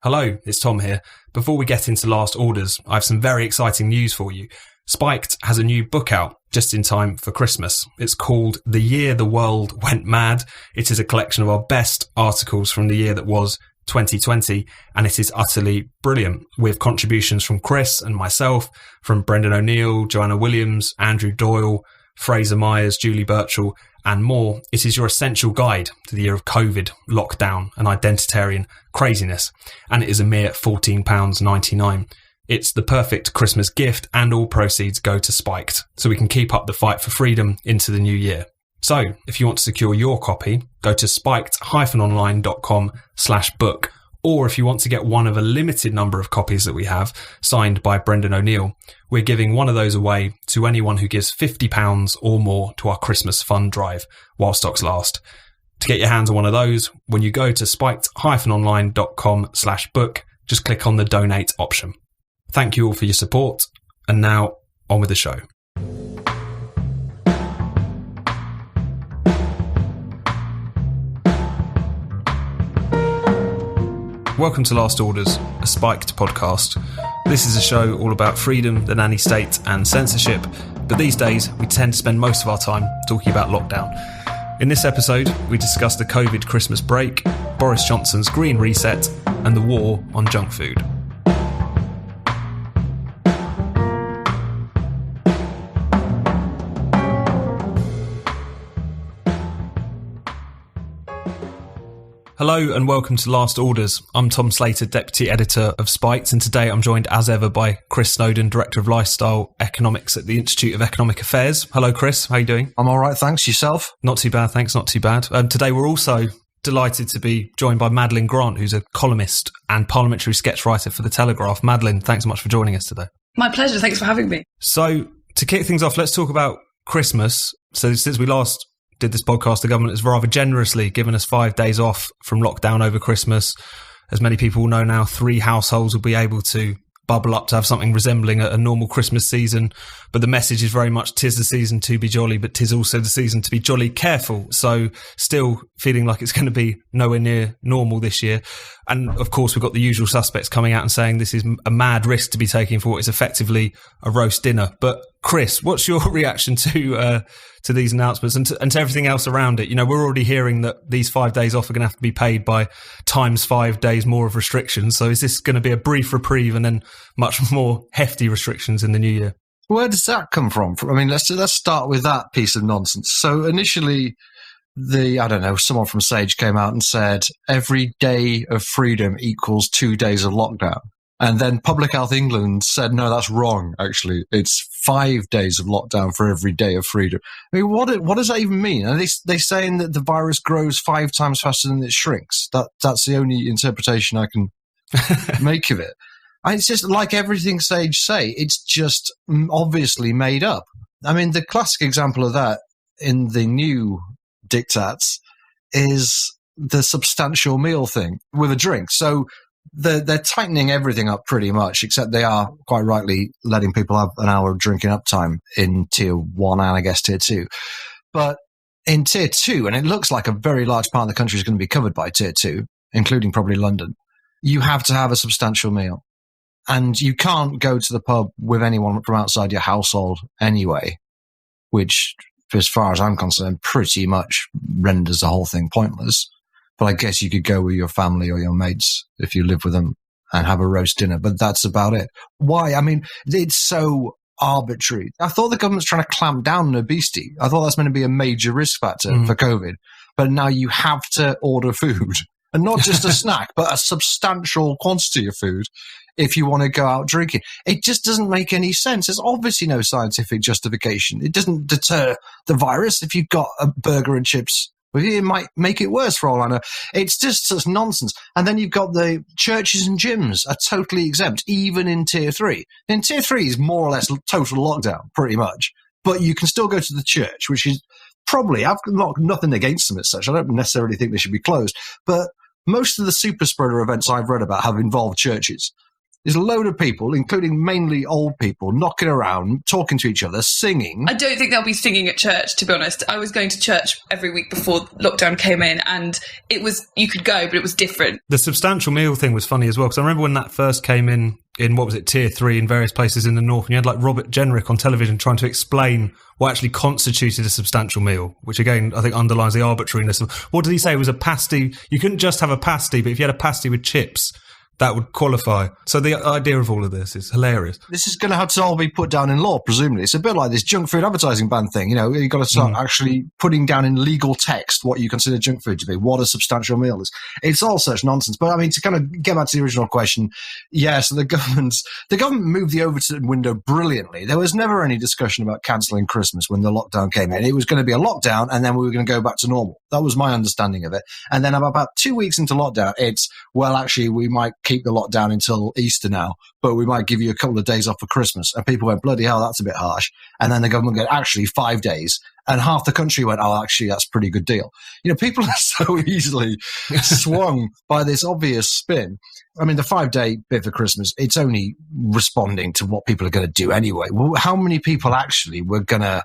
Hello, it's Tom here. Before we get into last orders, I have some very exciting news for you. Spiked has a new book out just in time for Christmas. It's called The Year the World Went Mad. It is a collection of our best articles from the year that was 2020, and it is utterly brilliant, with contributions from Chris and myself, from Brendan O'Neill, Joanna Williams, Andrew Doyle, Fraser Myers, Julie Birchall, and more. It is your essential guide to the year of COVID, lockdown, and identitarian craziness, and it is a mere £14.99. It's the perfect Christmas gift, and all proceeds go to Spiked, so we can keep up the fight for freedom into the new year. So, if you want to secure your copy, go to spiked-online.com/book, or if you want to get one of a limited number of copies that we have, signed by Brendan O'Neill, we're giving one of those away to anyone who gives £50 or more to our Christmas fund drive while stocks last. To get your hands on one of those, when you go to spiked-online.com/book, just click on the donate option. Thank you all for your support, and now on with the show. Welcome to Last Orders, a Spiked podcast. This is a show all about freedom, the nanny state and censorship, but these days we tend to spend most of our time talking about lockdown. In this episode, we discuss the COVID Christmas break, Boris Johnson's Green Reset, and the war on junk food. Hello and welcome to Last Orders. I'm Tom Slater, Deputy Editor of Spiked, and today I'm joined as ever by Chris Snowden, Director of Lifestyle Economics at the Institute of Economic Affairs. Hello Chris, how are you doing? I'm all right, thanks. Yourself? Not too bad, thanks, not too bad. Today we're also delighted to be joined by Madeline Grant, who's a columnist and parliamentary sketch writer for The Telegraph. Madeline, thanks so much for joining us today. My pleasure, thanks for having me. So, to kick things off, let's talk about Christmas. So since we last did this podcast, the government has rather generously given us 5 days off from lockdown over Christmas. As many people will know now, 3 households will be able to bubble up to have something resembling a normal Christmas season. But the message is very much, 'tis the season to be jolly, but 'tis also the season to be jolly careful. So still feeling like it's going to be nowhere near normal this year. And of course, we've got the usual suspects coming out and saying this is a mad risk to be taking for what is effectively a roast dinner. But Chris, what's your reaction to these announcements and to everything else around it? You know, we're already hearing that these 5 days off are going to have to be paid by times 5 days more of restrictions. So is this going to be a brief reprieve and then much more hefty restrictions in the new year? Where does that come from? I mean, let's start with that piece of nonsense. So initially, someone from Sage came out and said every day of freedom equals 2 days of lockdown. And then Public Health England said, no, that's wrong, actually. It's 5 days of lockdown for every day of freedom. I mean, what does that even mean? Are they saying that the virus grows 5 times faster than it shrinks? That's the only interpretation I can make of it. And it's just like everything Sage say, it's just obviously made up. I mean, the classic example of that in the new diktats is the substantial meal thing with a drink. So they're tightening everything up pretty much, except they are quite rightly letting people have an hour of drinking up time in tier 1 and I guess tier 2. But in tier 2, and it looks like a very large part of the country is going to be covered by tier 2, including probably London, you have to have a substantial meal. And you can't go to the pub with anyone from outside your household anyway, which, as far as I'm concerned, pretty much renders the whole thing pointless. But I guess you could go with your family or your mates if you live with them and have a roast dinner. But that's about it. Why? I mean, it's so arbitrary. I thought the government's trying to clamp down on obesity. I thought that's meant to be a major risk factor for COVID. But now you have to order food. And not just a snack, but a substantial quantity of food if you want to go out drinking. It just doesn't make any sense. There's obviously no scientific justification. It doesn't deter the virus. If you've got a burger and chips, it might make it worse for all I know. It's just such nonsense. And then you've got the churches and gyms are totally exempt, even in tier 3. In tier 3 is more or less total lockdown, pretty much. But you can still go to the church, which is probably, I've got nothing against them as such. I don't necessarily think they should be closed. But most of the super spreader events I've read about have involved churches. There's a load of people, including mainly old people, knocking around, talking to each other, singing. I don't think they'll be singing at church, to be honest. I was going to church every week before lockdown came in, and you could go, but it was different. The substantial meal thing was funny as well, because I remember when that first came in what was it, Tier 3 in various places in the north, and you had like Robert Jenrick on television trying to explain what actually constituted a substantial meal, which again, I think underlines the arbitrariness of, what did he say? It was a pasty. You couldn't just have a pasty, but if you had a pasty with chips, that would qualify. So the idea of all of this is hilarious. This is going to have to all be put down in law, presumably. It's a bit like this junk food advertising ban thing. You've got to start actually putting down in legal text what you consider junk food to be, what a substantial meal is. It's all such nonsense. But I mean, to kind of get back to the original question, yes, the government moved the Overton window brilliantly. There was never any discussion about cancelling Christmas when the lockdown came in. It was going to be a lockdown, and then we were going to go back to normal. That was my understanding of it. And then about 2 weeks into lockdown, it's, well, actually, we might keep the lockdown until Easter now, but we might give you a couple of days off for Christmas. And people went, bloody hell, that's a bit harsh. And then the government went, actually, 5 days. And half the country went, oh, actually, that's a pretty good deal. People are so easily swung by this obvious spin. I mean, the 5-day bit for Christmas, it's only responding to what people are going to do anyway. Well, how many people actually were going to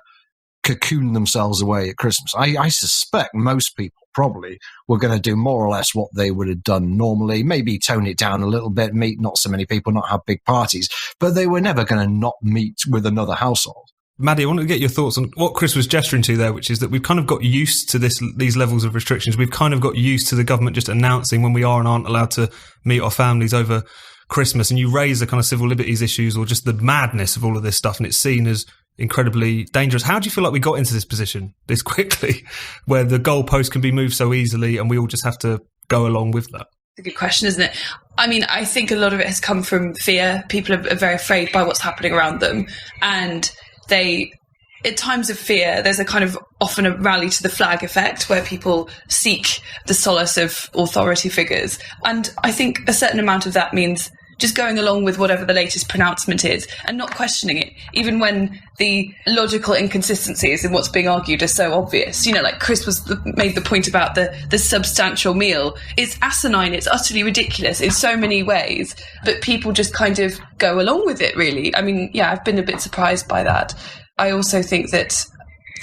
cocoon themselves away at Christmas? I suspect most people probably were going to do more or less what they would have done normally, maybe tone it down a little bit, meet not so many people, not have big parties, but they were never going to not meet with another household. Maddie, I want to get your thoughts on what Chris was gesturing to there, which is that we've kind of got used to these levels of restrictions. We've kind of got used to the government just announcing when we are and aren't allowed to meet our families over Christmas, and you raise the kind of civil liberties issues or just the madness of all of this stuff, and it's seen as incredibly dangerous. How do you feel like we got into this position this quickly, where the goalpost can be moved so easily and we all just have to go along with that? It's a good question, isn't it? I mean, I think a lot of it has come from fear. People are very afraid by what's happening around them, and at times of fear, there's a kind of often a rally to the flag effect where people seek the solace of authority figures. And I think a certain amount of that means just going along with whatever the latest pronouncement is and not questioning it, even when the logical inconsistencies in what's being argued are so obvious. Like Chris made the point about the substantial meal. It's asinine, it's utterly ridiculous in so many ways, but people just kind of go along with it, really. I mean, yeah, I've been a bit surprised by that. I also think that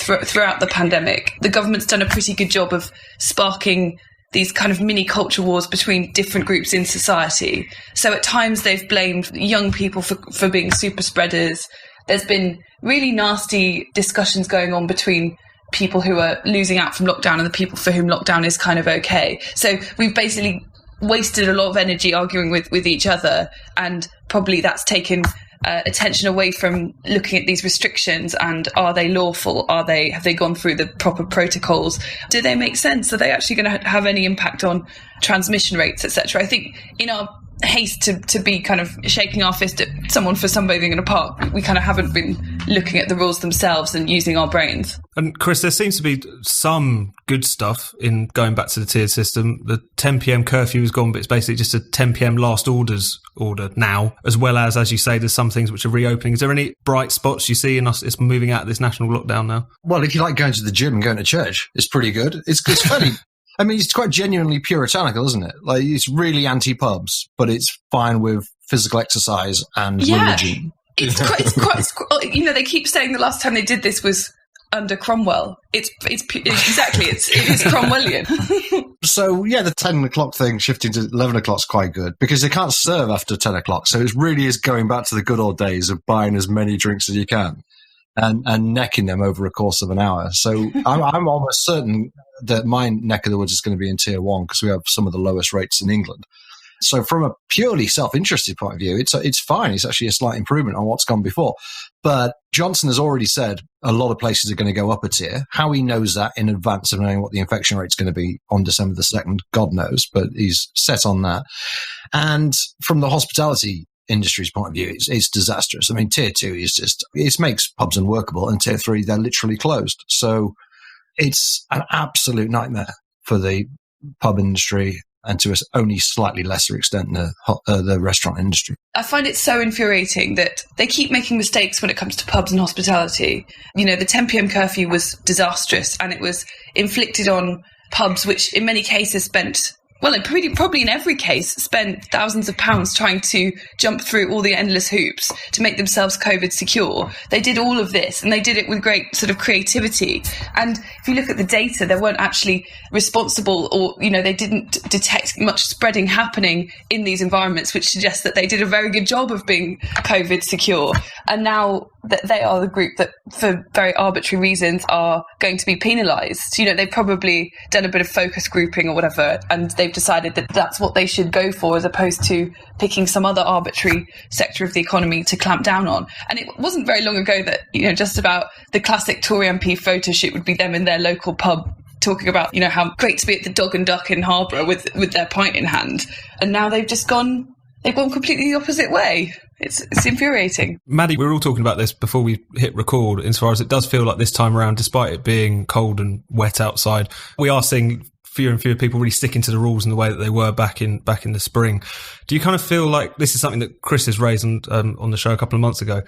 throughout the pandemic, the government's done a pretty good job of sparking these kind of mini culture wars between different groups in society. So at times they've blamed young people for being super spreaders. There's been really nasty discussions going on between people who are losing out from lockdown and the people for whom lockdown is kind of okay. So we've basically wasted a lot of energy arguing with each other, and probably that's taken attention away from looking at these restrictions and are they lawful? Have they gone through the proper protocols? Do they make sense? Are they actually going to have any impact on transmission rates, etc.? I think in our haste to be kind of shaking our fist at someone for sunbathing in a park, we kind of haven't been looking at the rules themselves and using our brains. And Chris, there seems to be some good stuff in going back to the tiered system. The 10 p.m. curfew is gone, but it's basically just a 10 p.m. last orders order now, as well as you say, there's some things which are reopening. Is there any bright spots you see in us? It's moving out of this national lockdown now. Well, if you like going to the gym and going to church, it's pretty good. It's fairly... I mean, it's quite genuinely puritanical, isn't it? Like, it's really anti-pubs, but it's fine with physical exercise and religion. It's quite, they keep saying the last time they did this was under Cromwell. It is Cromwellian. So, yeah, the 10 o'clock thing shifting to 11 o'clock is quite good because they can't serve after 10 o'clock. So it really is going back to the good old days of buying as many drinks as you can and necking them over a course of an hour. So I'm almost certain that my neck of the woods is going to be in tier 1 because we have some of the lowest rates in England. So from a purely self-interested point of view, it's fine. It's actually a slight improvement on what's gone before. But Johnson has already said a lot of places are going to go up a tier. How he knows that in advance of knowing what the infection rate is going to be on December the 2nd, God knows, but he's set on that. And from the hospitality industry's point of view, it's disastrous. I mean, tier 2 is just, it makes pubs unworkable, and tier 3, they're literally closed. So it's an absolute nightmare for the pub industry and to only slightly lesser extent the restaurant industry. I find it so infuriating that they keep making mistakes when it comes to pubs and hospitality. The 10 p.m. curfew was disastrous, and it was inflicted on pubs which in many cases spent well, it probably in every case, spent thousands of pounds trying to jump through all the endless hoops to make themselves COVID secure. They did all of this, and they did it with great sort of creativity. And if you look at the data, they weren't actually responsible, or, they didn't detect much spreading happening in these environments, which suggests that they did a very good job of being COVID secure. And now that they are the group that, for very arbitrary reasons, are going to be penalised. They've probably done a bit of focus grouping or whatever, and they've decided that that's what they should go for, as opposed to picking some other arbitrary sector of the economy to clamp down on. And it wasn't very long ago that, just about the classic Tory MP photo shoot would be them in their local pub talking about, how great to be at the Dog and Duck in Harborough with their pint in hand. And now they've gone completely the opposite way. It's infuriating. Maddie, we were all talking about this before we hit record, as far as it does feel like this time around, despite it being cold and wet outside, we are seeing fewer and fewer people really sticking to the rules in the way that they were back in the spring. Do you kind of feel like this is something that Chris has raised on the show a couple of months ago,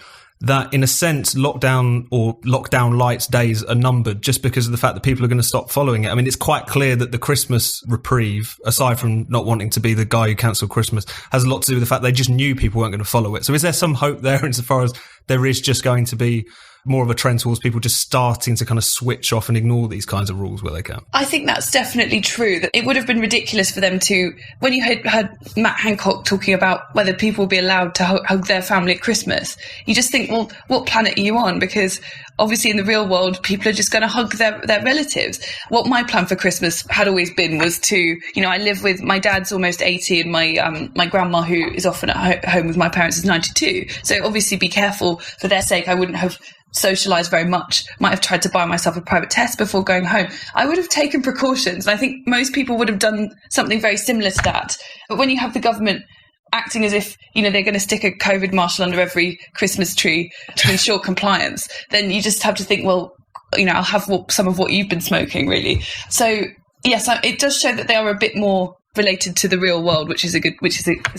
that in a sense lockdown lights days are numbered just because of the fact that people are going to stop following it? I mean, it's quite clear that the Christmas reprieve, aside from not wanting to be the guy who cancelled Christmas, has a lot to do with the fact they just knew people weren't going to follow it. So is there some hope there insofar as there is just going to be more of a trend towards people just starting to kind of switch off and ignore these kinds of rules where they can? I think that's definitely true. That it would have been ridiculous for them to, when you heard Matt Hancock talking about whether people will be allowed to hug their family at Christmas, you just think, well, what planet are you on? Because obviously in the real world, people are just going to hug their relatives. What my plan for Christmas had always been was to, I live with, my dad's almost 80 and my grandma, who is often at home with my parents, is 92. So obviously be careful for their sake. I wouldn't have socialised very much, might have tried to buy myself a private test before going home. I would have taken precautions, and I think most people would have done something very similar to that. But when you have the government acting as if, they're going to stick a COVID marshal under every Christmas tree to ensure compliance, then you just have to think, well, I'll have some of what you've been smoking, really. So yes, it does show that they are a bit more related to the real world, has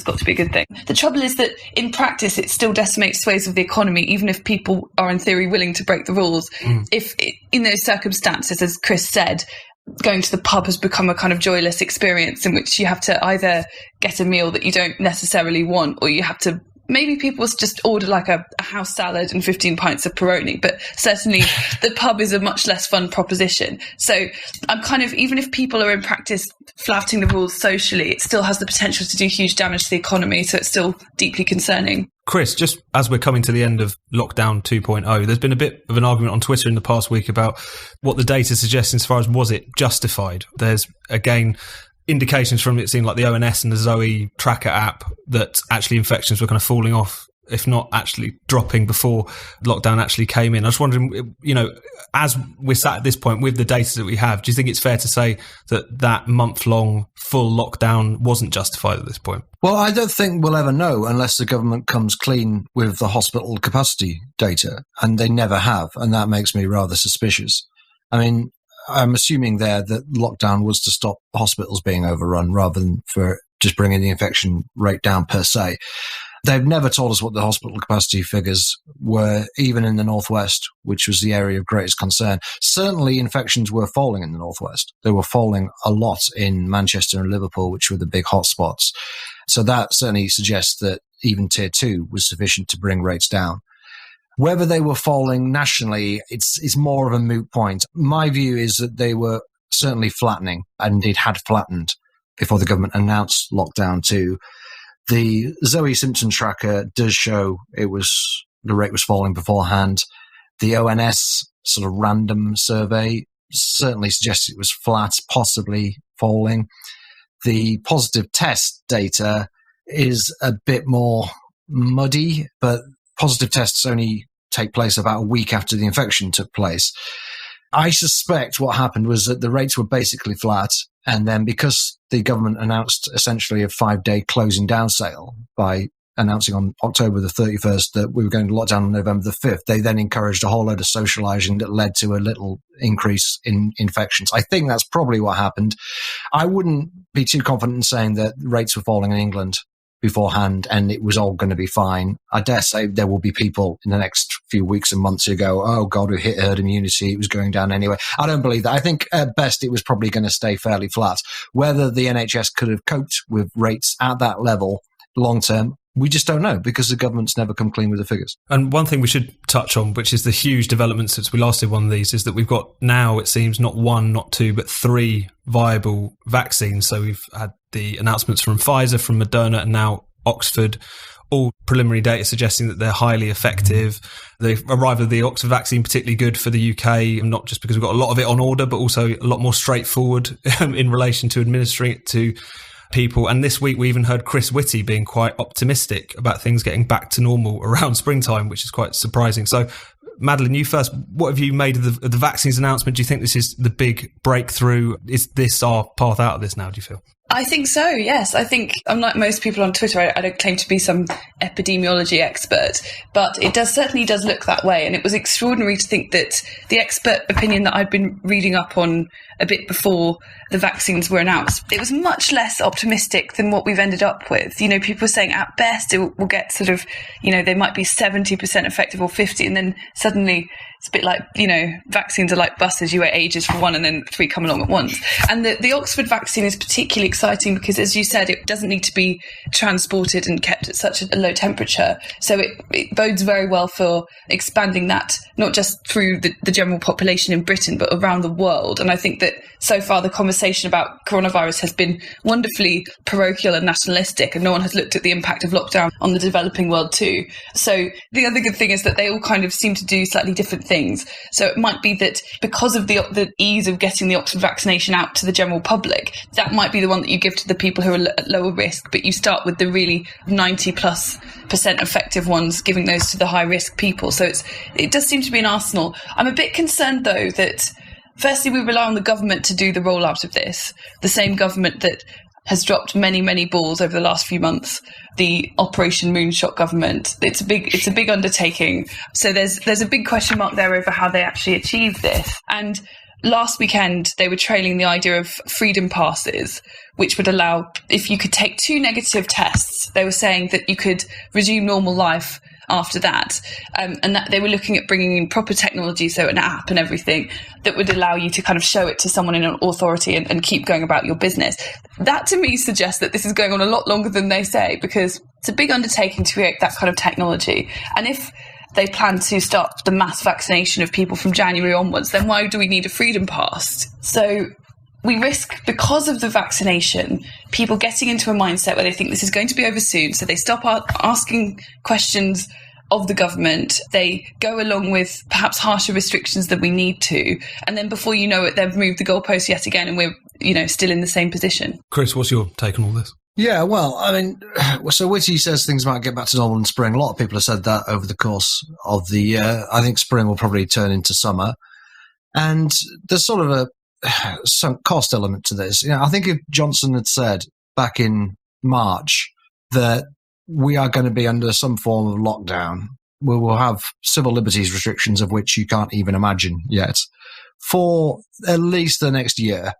got to be a good thing. The trouble is that in practice, it still decimates swathes of the economy, even if people are in theory willing to break the rules. If in those circumstances, as Chris said, going to the pub has become a kind of joyless experience in which you have to either get a meal that you don't necessarily want, or you have to, maybe people just order like a house salad and 15 pints of Peroni, but certainly the pub is a much less fun proposition. So I'm kind of, even if people are in practice flouting the rules socially, it still has the potential to do huge damage to the economy. So it's still deeply concerning. Chris, just as we're coming to the end of lockdown 2.0, there's been a bit of an argument on Twitter in the past week about what the data suggests as far as was it justified. There's, again, indications from it seemed like the ONS and the Zoe tracker app that actually infections were kind of falling off, if not actually dropping before lockdown actually came in. I was wondering, as we're sat at this point with the data that we have, do you think it's fair to say that month-long full lockdown wasn't justified at this point? Well, I don't think we'll ever know unless the government comes clean with the hospital capacity data, and they never have, and that makes me rather suspicious. I mean, I'm assuming there that lockdown was to stop hospitals being overrun rather than for just bringing the infection rate down per se. They've never told us what the hospital capacity figures were, even in the Northwest, which was the area of greatest concern. Certainly, infections were falling in the Northwest. They were falling a lot in Manchester and Liverpool, which were the big hotspots. So that certainly suggests that even Tier 2 was sufficient to bring rates down. Whether they were falling nationally, it's more of a moot point. My view is that they were certainly flattening, and indeed had flattened before the government announced lockdown 2. The Zoe symptom tracker does show the rate was falling beforehand. The ONS sort of random survey certainly suggests it was flat, possibly falling. The positive test data is a bit more muddy, but positive tests only take place about a week after the infection took place. I suspect what happened was that the rates were basically flat, and then because the government announced essentially a 5-day closing down sale by announcing on October the 31st that we were going to lock down on November the 5th, they then encouraged a whole load of socialising that led to a little increase in infections. I think that's probably what happened. I wouldn't be too confident in saying that rates were falling in England, beforehand and it was all going to be fine. I dare say there will be people in the next few weeks and months who go, oh God, we hit herd immunity. It was going down anyway. I don't believe that. I think at best it was probably going to stay fairly flat. Whether the NHS could have coped with rates at that level long term, we just don't know because the government's never come clean with the figures. And one thing we should touch on, which is the huge development since we last did one of these, is that we've got now, it seems, not one, not two, but 3 viable vaccines. So we've had the announcements from Pfizer, from Moderna, and now Oxford, all preliminary data suggesting that they're highly effective. The arrival of the Oxford vaccine particularly good for the UK, not just because we've got a lot of it on order, but also a lot more straightforward in relation to administering it to people. And this week we even heard Chris Whitty being quite optimistic about things getting back to normal around springtime, which is quite surprising. So Madeline, you first, what have you made of the vaccines announcement? Do you think this is the big breakthrough? Is this our path out of this now, do you feel? I think so, yes. I think, unlike most people on Twitter, I don't claim to be some epidemiology expert, but it certainly does look that way. And it was extraordinary to think that the expert opinion that I'd been reading up on a bit before the vaccines were announced, it was much less optimistic than what we've ended up with. You know, people were saying at best it will get sort of, you know, they might be 70% effective or 50%, and then suddenly it's a bit like, you know, vaccines are like buses. You wait ages for one and then 3 come along at once. And the Oxford vaccine is particularly exciting because, as you said, it doesn't need to be transported and kept at such a low temperature. So it bodes very well for expanding that, not just through the general population in Britain, but around the world. And I think that so far the conversation about coronavirus has been wonderfully parochial and nationalistic, and no one has looked at the impact of lockdown on the developing world too. So the other good thing is that they all kind of seem to do slightly different things. So it might be that because of the ease of getting the Oxford vaccination out to the general public, that might be the one that you give to the people who are at lower risk, but you start with the really 90+% effective ones, giving those to the high risk people. So it does seem to be an arsenal. I'm a bit concerned though that firstly we rely on the government to do the rollout of this, the same government that has dropped many, many balls over the last few months. The Operation Moonshot government. It's a big undertaking. So there's a big question mark there over how they actually achieve this. And last weekend, they were trailing the idea of freedom passes, which would allow, if you could take 2 negative tests, they were saying that you could resume normal life after that. And that they were looking at bringing in proper technology, so an app and everything, that would allow you to kind of show it to someone in an authority and keep going about your business. That to me suggests that this is going on a lot longer than they say, because it's a big undertaking to create that kind of technology. And if they plan to start the mass vaccination of people from January onwards, then why do we need a freedom pass? So we risk, because of the vaccination, people getting into a mindset where they think this is going to be over soon. So they stop asking questions of the government. They go along with perhaps harsher restrictions than we need to. And then before you know it, they've moved the goalpost yet again and we're, you know, still in the same position. Chris, what's your take on all this? Yeah, well, I mean, so Whitty says things might get back to normal in spring. A lot of people have said that over the course of the year. I think spring will probably turn into summer. And there's sort of some cost element to this. You know, I think if Johnson had said back in March that we are going to be under some form of lockdown, we will have civil liberties restrictions of which you can't even imagine yet, for at least the next year,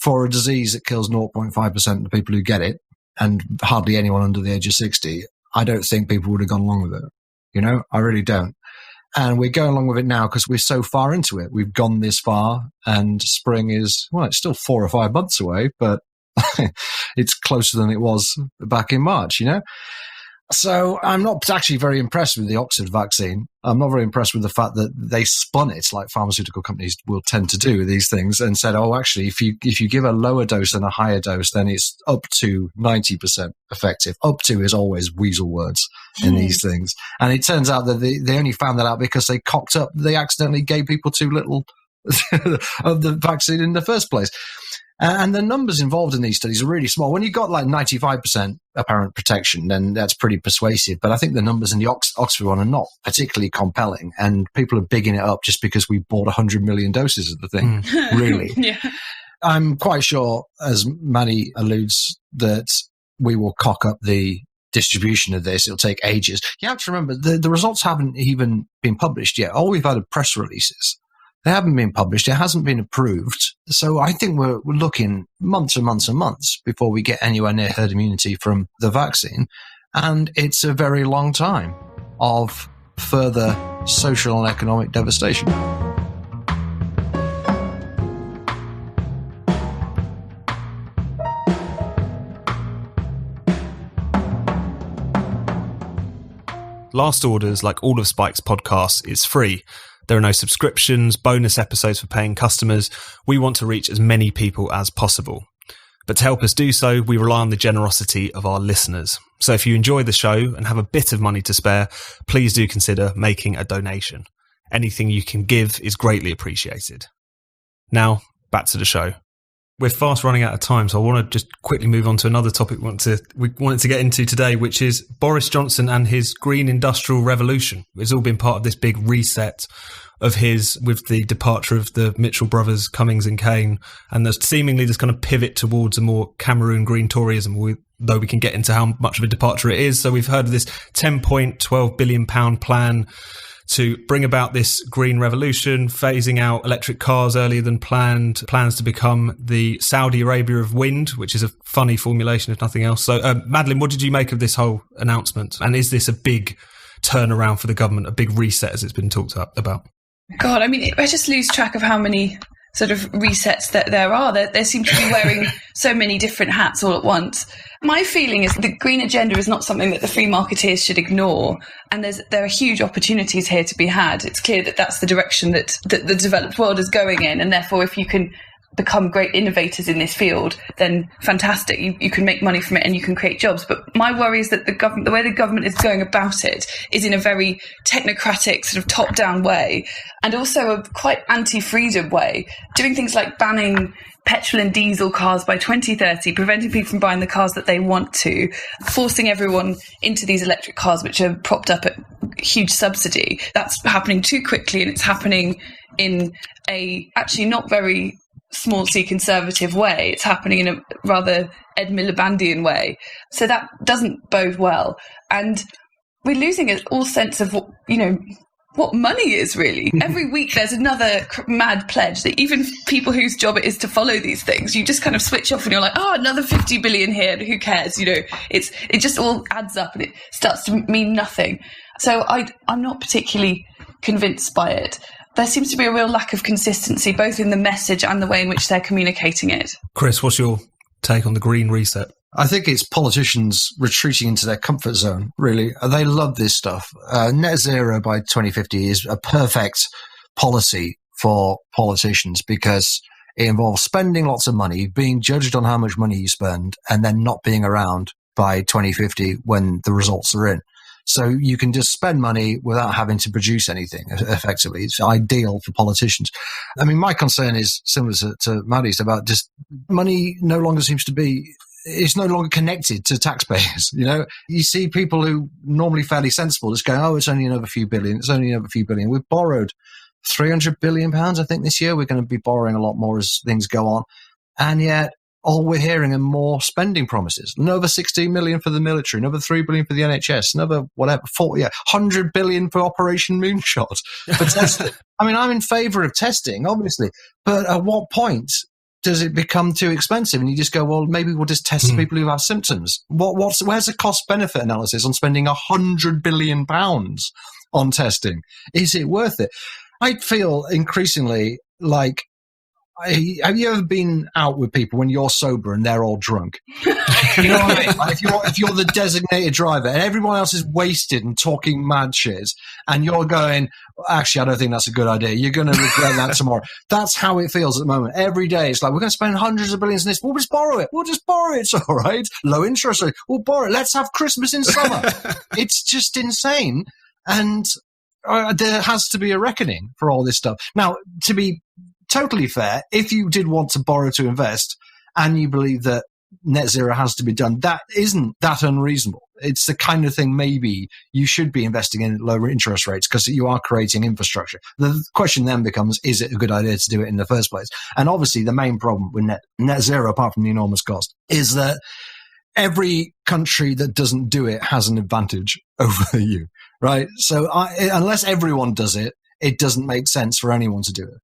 for a disease that kills 0.5% of the people who get it, and hardly anyone under the age of 60, I don't think people would have gone along with it. You know, I really don't. And we're going along with it now because we're so far into it. We've gone this far, and spring is, well, it's still 4 or 5 months away, but it's closer than it was back in March, you know? So I'm not actually very impressed with the Oxford vaccine. I'm not very impressed with the fact that they spun it, like pharmaceutical companies will tend to do with these things, and said, oh, actually, if you give a lower dose and a higher dose, then it's up to 90% effective. Up to is always weasel words in these things. And it turns out that they only found that out because they accidentally gave people too little of the vaccine in the first place. And the numbers involved in these studies are really small. When you've got like 95% apparent protection, then that's pretty persuasive. But I think the numbers in the Oxford one are not particularly compelling. And people are bigging it up just because we bought 100 million doses of the thing, really. Yeah. I'm quite sure, as Maddie alludes, that we will cock up the distribution of this. It'll take ages. You have to remember, the results haven't even been published yet. All we've had are press releases. They haven't been published. It hasn't been approved. So I think we're looking months and months and months before we get anywhere near herd immunity from the vaccine. And it's a very long time of further social and economic devastation. Last Orders, like all of Spike's podcasts, is free. There are no subscriptions, bonus episodes for paying customers. We want to reach as many people as possible. But to help us do so, we rely on the generosity of our listeners. So if you enjoy the show and have a bit of money to spare, please do consider making a donation. Anything you can give is greatly appreciated. Now, back to the show. We're fast running out of time, so I want to just quickly move on to another topic we wanted to get into today, which is Boris Johnson and his green industrial revolution. It's all been part of this big reset of his, with the departure of the Mitchell brothers, Cummings and Kane, and there's seemingly this kind of pivot towards a more Cameroon green Toryism, though we can get into how much of a departure it is. So we've heard of this £10.12 billion plan to bring about this green revolution, phasing out electric cars earlier than planned, plans to become the Saudi Arabia of wind, which is a funny formulation if nothing else. So, Madeline, what did you make of this whole announcement? And is this a big turnaround for the government, a big reset as it's been talked about? God, I mean, I just lose track of how many sort of resets that there are. They seem to be wearing so many different hats all at once. My feeling is the green agenda is not something that the free marketeers should ignore. And there are huge opportunities here to be had. It's clear that that's the direction that the developed world is going in. And therefore, if you can become great innovators in this field, then fantastic. You can make money from it and you can create jobs. But my worry is that the way the government is going about it is in a very technocratic, sort of top-down way, and also a quite anti-freedom way, doing things like banning petrol and diesel cars by 2030, preventing people from buying the cars that they want to, forcing everyone into these electric cars, which are propped up at huge subsidy. That's happening too quickly, and it's happening in a actually not very small c conservative way. It's happening in a rather Ed Milibandian way. So that doesn't bode well. And we're losing all sense of what money is really. Every week there's another mad pledge that even people whose job it is to follow these things, you just kind of switch off and you're like, oh, another 50 billion here, who cares? It just all adds up and it starts to mean nothing. So I'm not particularly convinced by it. There seems to be a real lack of consistency, both in the message and the way in which they're communicating it. Chris, what's your take on the green reset? I think it's politicians retreating into their comfort zone, really. They love this stuff. Net zero by 2050 is a perfect policy for politicians because it involves spending lots of money, being judged on how much money you spend, and then not being around by 2050 when the results are in. So you can just spend money without having to produce anything, effectively. It's ideal for politicians. I mean, my concern is similar to Maddie's about just money no longer seems to be, it's no longer connected to taxpayers. You see people who normally fairly sensible just going, oh, it's only another few billion. It's only another few billion. We've borrowed £300 billion, I think, this year. We're going to be borrowing a lot more as things go on. And yet, all we're hearing are more spending promises. Another 16 million for the military, another 3 billion for the NHS, another whatever, 100 billion for Operation Moonshot for testing. I mean, I'm in favour of testing, obviously, but at what point does it become too expensive? And you just go, well, maybe we'll just test the people who have symptoms. Where's the cost-benefit analysis on spending £100 billion on testing? Is it worth it? I feel increasingly like, have you ever been out with people when you're sober and they're all drunk? You know what I mean? Like if you're the designated driver and everyone else is wasted and talking mad shit, and you're going, actually, I don't think that's a good idea. You're going to regret that tomorrow. That's how it feels at the moment. Every day, it's like, we're going to spend hundreds of billions on this. We'll just borrow it. It's all right. Low interest rate. We'll borrow it. Let's have Christmas in summer. It's just insane. And there has to be a reckoning for all this stuff. Now, to be totally fair, if you did want to borrow to invest and you believe that net zero has to be done, that isn't that unreasonable. It's the kind of thing maybe you should be investing in at lower interest rates because you are creating infrastructure. The question then becomes, is it a good idea to do it in the first place? And obviously the main problem with net zero, apart from the enormous cost, is that every country that doesn't do it has an advantage over you, right? So unless everyone does it, it doesn't make sense for anyone to do it.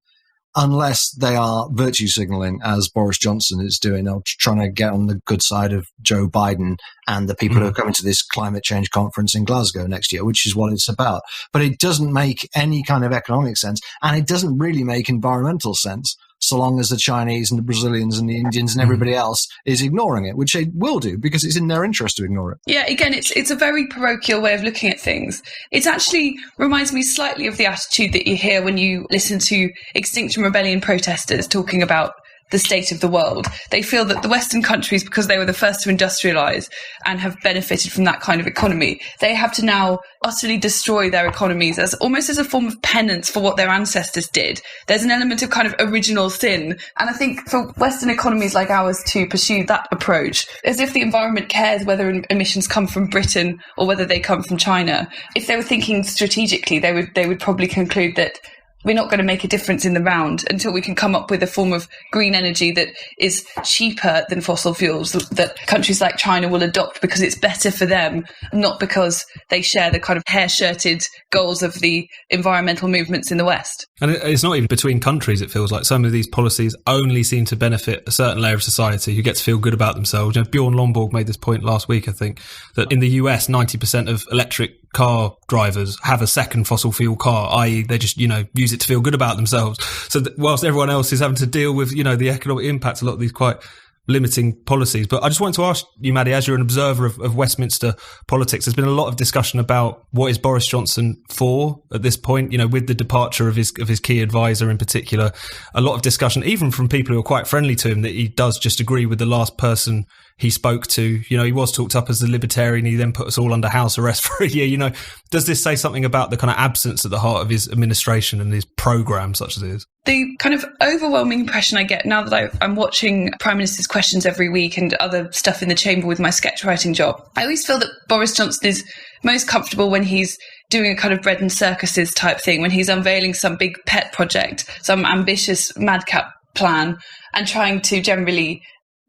unless they are virtue signaling, as Boris Johnson is doing, or trying to get on the good side of Joe Biden and the people who are coming to this climate change conference in Glasgow next year, which is what it's about. But it doesn't make any kind of economic sense, and it doesn't really make environmental sense, so long as the Chinese and the Brazilians and the Indians and everybody else is ignoring it, which they will do because it's in their interest to ignore it. Yeah, again, it's a very parochial way of looking at things. It actually reminds me slightly of the attitude that you hear when you listen to Extinction Rebellion protesters talking about the state of the world. They feel that the Western countries, because they were the first to industrialise and have benefited from that kind of economy, they have to now utterly destroy their economies as almost as a form of penance for what their ancestors did. There's an element of kind of original sin. And I think for Western economies like ours to pursue that approach, as if the environment cares whether emissions come from Britain or whether they come from China, if they were thinking strategically, they would probably conclude that we're not going to make a difference in the round until we can come up with a form of green energy that is cheaper than fossil fuels that countries like China will adopt because it's better for them, not because they share the kind of hair-shirted goals of the environmental movements in the West. And it's not even between countries, it feels like. Some of these policies only seem to benefit a certain layer of society who get to feel good about themselves. Bjorn Lomborg made this point last week, I think, that in the US, 90% of electric car drivers have a second fossil fuel car, i.e. they just, use it to feel good about themselves. So that whilst everyone else is having to deal with, the economic impacts, a lot of these quite limiting policies. But I just wanted to ask you, Maddie, as you're an observer of Westminster politics, there's been a lot of discussion about what is Boris Johnson for at this point, with the departure of his key advisor in particular. A lot of discussion, even from people who are quite friendly to him, that he does just agree with the last person he spoke to. He was talked up as the libertarian. He then put us all under house arrest for a year. Does this say something about the kind of absence at the heart of his administration and his programme, such as it is? The kind of overwhelming impression I get now that I'm watching Prime Minister's Questions every week and other stuff in the chamber with my sketch writing job, I always feel that Boris Johnson is most comfortable when he's doing a kind of bread and circuses type thing, when he's unveiling some big pet project, some ambitious madcap plan, and trying to generally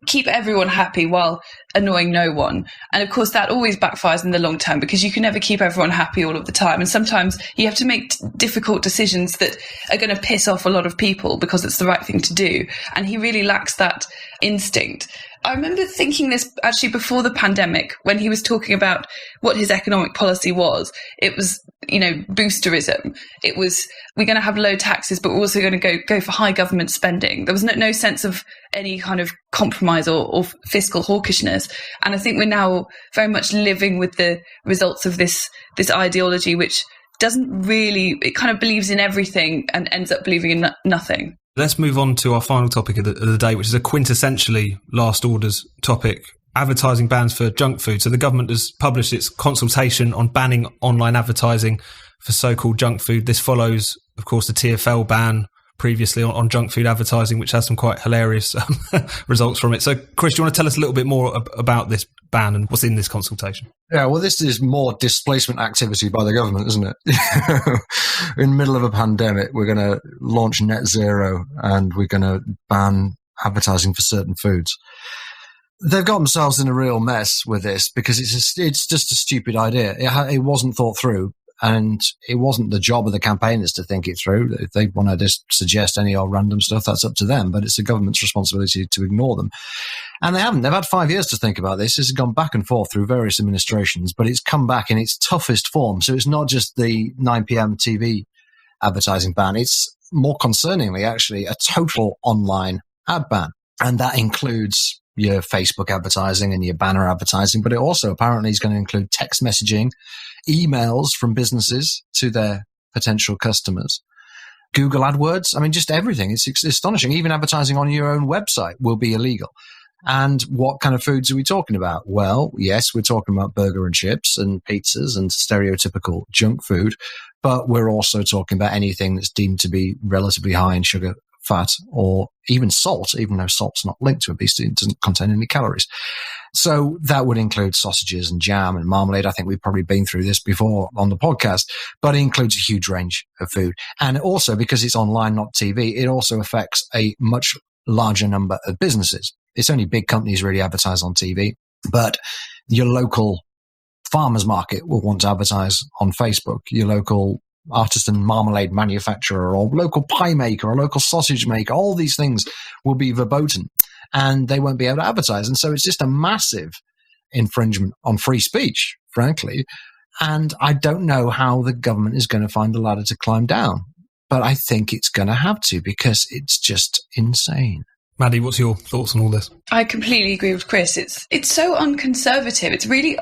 keep everyone happy while annoying no one. And of course, that always backfires in the long term because you can never keep everyone happy all of the time. And sometimes you have to make difficult decisions that are going to piss off a lot of people because it's the right thing to do. And he really lacks that instinct. I remember thinking this actually before the pandemic when he was talking about what his economic policy was. It was, boosterism. It was, we're going to have low taxes, but we're also going to go for high government spending. There was no sense of any kind of compromise or fiscal hawkishness. And I think we're now very much living with the results of this ideology, which doesn't really, it kind of believes in everything and ends up believing in nothing. Let's move on to our final topic of the day, which is a quintessentially last orders topic: advertising bans for junk food. So the government has published its consultation on banning online advertising for so-called junk food. This follows, of course, the TfL ban previously on junk food advertising, which has some quite hilarious results from it. So, Chris, do you want to tell us a little bit more about this ban and what's in this consultation? Yeah, well, this is more displacement activity by the government, isn't it? In the middle of a pandemic, we're going to launch net zero and we're going to ban advertising for certain foods. They've got themselves in a real mess with this because it's just a stupid idea. It wasn't thought through. And it wasn't the job of the campaigners to think it through. If they want to just suggest any old random stuff, that's up to them. But it's the government's responsibility to ignore them. And they haven't. They've had 5 years to think about this. This has gone back and forth through various administrations, but it's come back in its toughest form. So it's not just the 9 p.m. TV advertising ban. It's more concerningly, actually, a total online ad ban. And that includes your Facebook advertising and your banner advertising, but it also apparently is going to include text messaging, emails from businesses to their potential customers, Google AdWords. I mean, just everything. It's astonishing. Even advertising on your own website will be illegal. And what kind of foods are we talking about? Well, yes, we're talking about burger and chips and pizzas and stereotypical junk food, but we're also talking about anything that's deemed to be relatively high in sugar, fat, or even salt, even though salt's not linked to obesity, it doesn't contain any calories. So that would include sausages and jam and marmalade. I think we've probably been through this before on the podcast, but it includes a huge range of food. And also, because it's online, not TV, it also affects a much larger number of businesses. It's only big companies really advertise on TV, but your local farmer's market will want to advertise on Facebook. Your local artisan marmalade manufacturer or local pie maker or local sausage maker. All these things will be verboten and they won't be able to advertise. And so it's just a massive infringement on free speech, frankly. And I don't know how the government is going to find a ladder to climb down. But I think it's going to have to, because it's just insane. Maddie, what's your thoughts on all this? I completely agree with Chris. It's so unconservative. It's really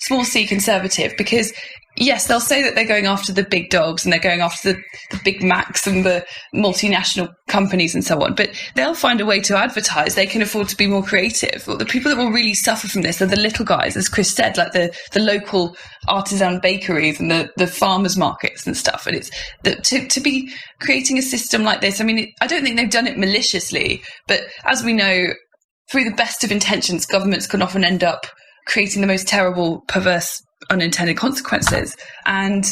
small c conservative, because yes, they'll say that they're going after the big dogs and they're going after the big Macs and the multinational companies and so on, but they'll find a way to advertise. They can afford to be more creative. Well, the people that will really suffer from this are the little guys, as Chris said, like the local artisan bakeries and the farmers markets and stuff. And it's to be creating a system like this. I mean, I don't think they've done it maliciously, but as we know, through the best of intentions, governments can often end up creating the most terrible, perverse, unintended consequences. And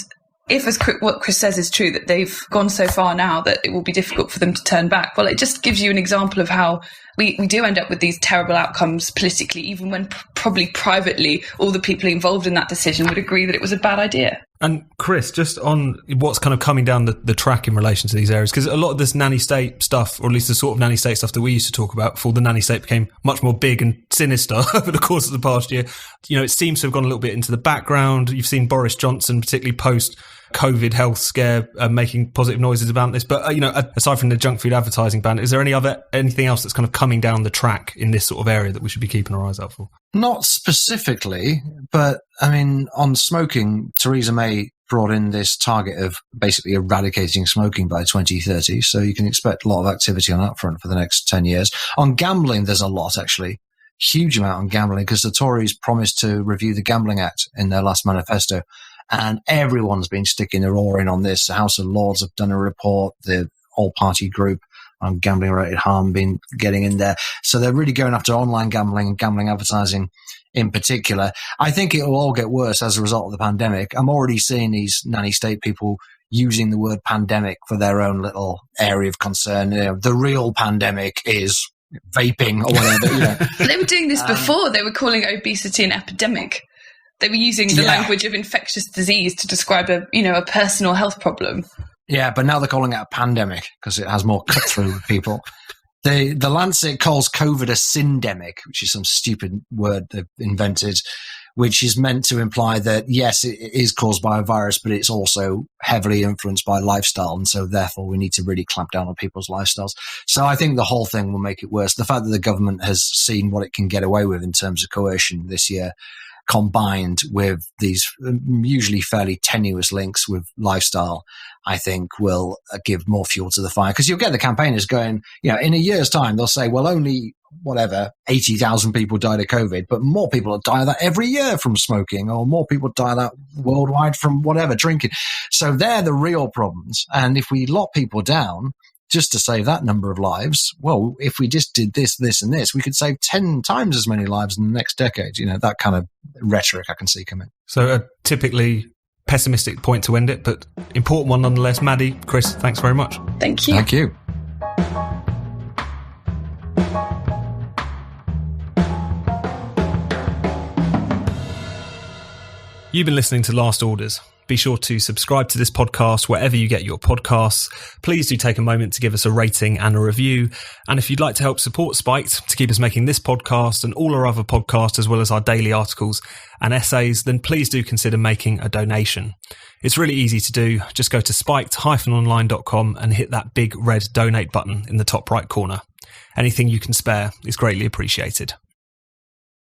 if, as what Chris says is true, that they've gone so far now that it will be difficult for them to turn back, well, it just gives you an example of how we do end up with these terrible outcomes politically, even when probably privately all the people involved in that decision would agree that it was a bad idea. And Chris, just on what's kind of coming down the track in relation to these areas, because a lot of this nanny state stuff, or at least the sort of nanny state stuff that we used to talk about before the nanny state became much more big and sinister over the course of the past year, it seems to have gone a little bit into the background. You've seen Boris Johnson, particularly post-COVID health scare, making positive noises about this. But, aside from the junk food advertising ban, is there anything else that's kind of coming down the track in this sort of area that we should be keeping our eyes out for? Not specifically, but I mean, on smoking, Theresa May brought in this target of basically eradicating smoking by 2030. So you can expect a lot of activity on that front for the next 10 years. On gambling, there's a lot, actually. Huge amount on gambling, because the Tories promised to review the Gambling Act in their last manifesto. And everyone's been sticking their oar in on this. The House of Lords have done a report. The all-party group on gambling-related harm been getting in there. So they're really going after online gambling and gambling advertising in particular. I think it will all get worse as a result of the pandemic. I'm already seeing these nanny state people using the word pandemic for their own little area of concern. The real pandemic is vaping or whatever. They were doing this before. They were calling obesity an epidemic. They were using the language of infectious disease to describe a personal health problem. Yeah, but now they're calling it a pandemic because it has more cut through with people. The Lancet calls COVID a syndemic, which is some stupid word they've invented, which is meant to imply that, yes, it is caused by a virus, but it's also heavily influenced by lifestyle. And so therefore we need to really clamp down on people's lifestyles. So I think the whole thing will make it worse. The fact that the government has seen what it can get away with in terms of coercion this year, combined with these usually fairly tenuous links with lifestyle, I think will give more fuel to the fire. Because you'll get the campaigners going, in a year's time, they'll say, well, only 80,000 people died of COVID, but more people die of that every year from smoking, or more people die of that worldwide from whatever, drinking. So they're the real problems. And if we lock people down just to save that number of lives, well, if we just did this, this, and this, we could save 10 times as many lives in the next decade. That kind of rhetoric I can see coming. So a typically pessimistic point to end it, but important one nonetheless. Maddie, Chris, thanks very much. Thank you. Thank you. You've been listening to Last Orders. Be sure to subscribe to this podcast wherever you get your podcasts. Please do take a moment to give us a rating and a review. And if you'd like to help support Spiked to keep us making this podcast and all our other podcasts, as well as our daily articles and essays, then please do consider making a donation. It's really easy to do. Just go to spiked-online.com and hit that big red donate button in the top right corner. Anything you can spare is greatly appreciated.